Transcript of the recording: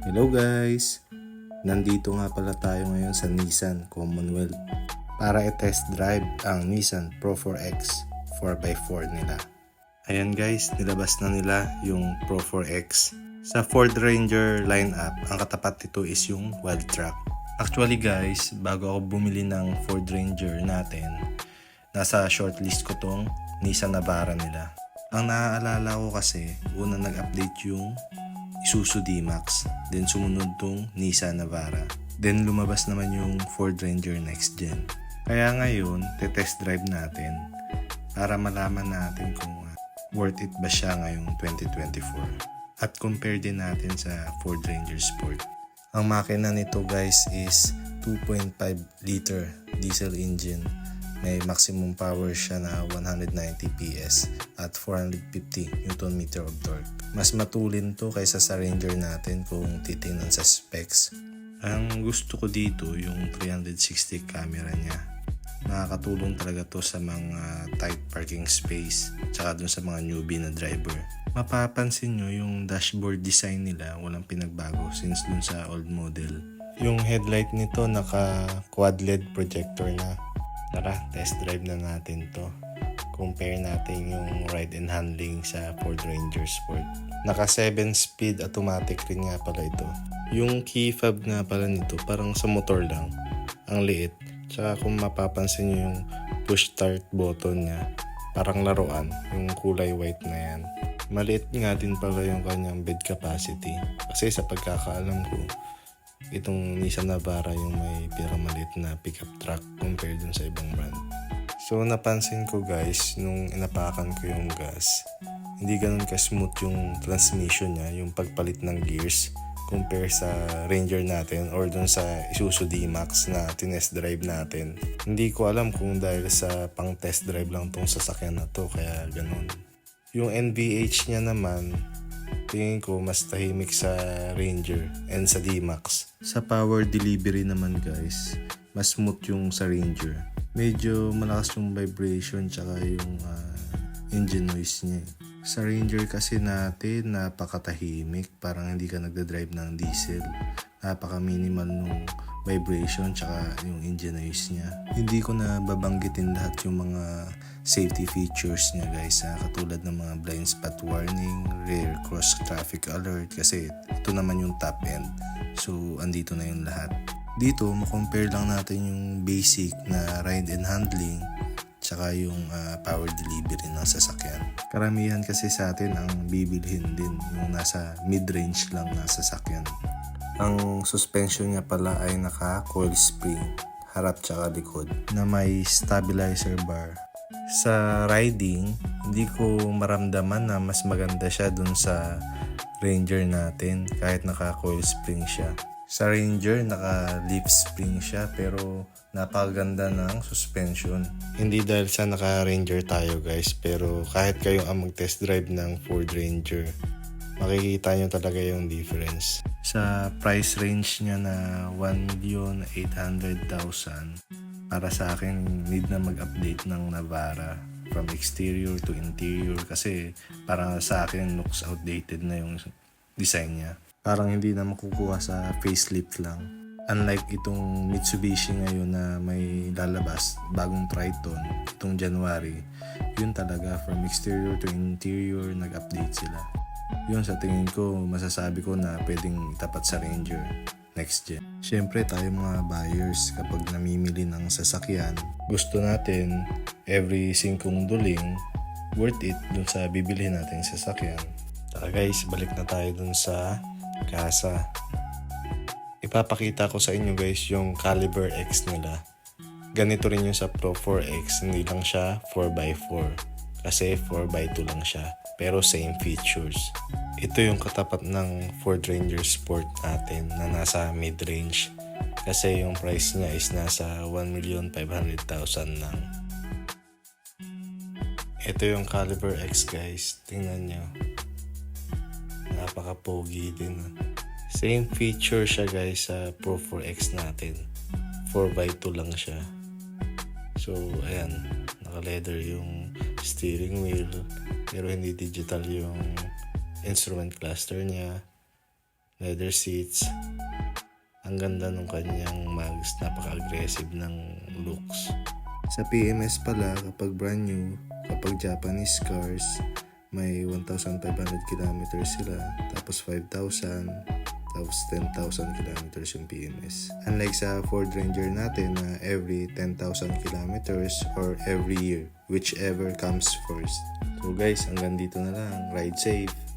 Hello guys! Nandito nga pala tayo ngayon sa Nissan Commonwealth para i-test drive ang Nissan Pro 4X 4x4 nila. Ayan guys, nilabas na nila yung Pro 4X. Sa Ford Ranger lineup, ang katapat nito is yung Wildtrak. Actually guys, bago ako bumili ng Ford Ranger natin, nasa shortlist ko tong Nissan Navara nila. Ang naaalala ko kasi, unang nag-update yung Isuzu D-Max, then sumunod tong Nissan Navara. Then lumabas naman yung Ford Ranger Next Gen. Kaya ngayon, te-test drive natin para malaman natin kung worth it ba siya ngayong 2024. At compare din natin sa Ford Ranger Sport. Ang makina nito guys is 2.5 liter diesel engine. May maximum power siya na 190 PS at 450 Nm of torque. Mas matulin to kaysa sa Ranger natin kung titingnan sa specs. Ang gusto ko dito yung 360 camera niya. Nakakatulong talaga to sa mga tight parking space tsaka dun sa mga newbie na driver. Mapapansin nyo yung dashboard design nila walang pinagbago since dun sa old model. Yung headlight nito naka quad LED projector na. Tara, test drive na natin to. Compare natin yung ride and handling sa Ford Ranger Sport. Naka 7-speed automatic rin nga pala ito. Yung key fob nga pala nito parang sa motor lang. Ang liit. Tsaka kung mapapansin nyo yung push start button niya, parang laruan. Yung kulay white na yan. Maliit nga din pala yung kanyang bed capacity. Kasi sa pagkakaalam ko, itong Nissan Navara yung may pinakamalit na pickup truck compared dun sa ibang brand. So napansin ko guys, nung inapakan ko yung gas, hindi ganun ka-smooth yung transmission niya, yung pagpalit ng gears compare sa Ranger natin or dun sa Isuzu D-Max na tinest drive natin. Hindi ko alam kung dahil sa pang test drive lang tong sasakyan na to, kaya ganun. Yung NVH niya naman, tingin ko mas tahimik sa Ranger and sa D-Max. Sa power delivery naman guys, mas smooth yung sa Ranger. Medyo malakas yung vibration tsaka yung engine noise niya. Sa Ranger kasi natin, napakatahimik. Parang hindi ka nagdadrive ng diesel. Napaka-minimal nung vibration tsaka yung engine noise niya. Hindi ko na babanggitin lahat yung mga safety features niya guys. Katulad ng mga blind spot warning, rear cross traffic alert. Kasi ito naman yung top end. So, andito na yung lahat. Dito, makompare lang natin yung basic na ride and handling tsaka yung power delivery ng sasakyan. Karamihan kasi sa atin ang bibilhin din yung nasa mid-range lang na sasakyan. Ang suspension niya pala ay naka-coil spring, harap tsaka likod, na may stabilizer bar. Sa riding, hindi ko maramdaman na mas maganda siya dun sa Ranger natin kahit naka-coil spring siya. Sa Ranger, naka-leaf spring siya pero napakaganda ng suspension. Hindi dahil sa naka-Ranger tayo guys, pero kahit kayo ang mag-test drive ng Ford Ranger, makikita nyo talaga yung difference. Sa price range niya na 1,800,000, para sa akin need na mag-update ng Navara from exterior to interior kasi parang sa akin looks outdated na yung design niya. Parang hindi na makukuha sa facelift lang. Unlike itong Mitsubishi ngayon na may lalabas, bagong Triton, itong January, yun talaga from exterior to interior nag-update sila. Yun sa tingin ko, masasabi ko na pwedeng itapat sa Ranger Next Gen. Siyempre tayo mga buyers, kapag namimili ng sasakyan, gusto natin every 5 duling worth it dun sa bibili natin sasakyan. Tara guys, balik na tayo dun sa kasa. Ipapakita ko sa inyo guys yung Caliber X nila. Ganito rin yung sa Pro 4X, hindi lang siya 4x4 kasi 4x2 lang siya, pero same features. Ito yung katapat ng Ford Ranger Sport natin na nasa mid-range kasi yung price niya is nasa 1,500,000 lang. Ito yung Caliber X guys, tingnan nyo, napaka-pogi din. Same feature siya guys sa Pro 4X natin. 4x2 lang siya. So, ayan. Naka-leather yung steering wheel. Pero hindi digital yung instrument cluster niya. leather seats. Ang ganda ng kanyang mags, napaka-aggressive ng looks. Sa PMS pala, kapag brand new, kapag Japanese cars, may 1,500 kilometers sila, tapos 5,000, tapos 10,000 kilometers yung PMS. Unlike sa Ford Ranger natin na every 10,000 kilometers or every year, whichever comes first. So guys, hanggang dito na lang. Ride safe!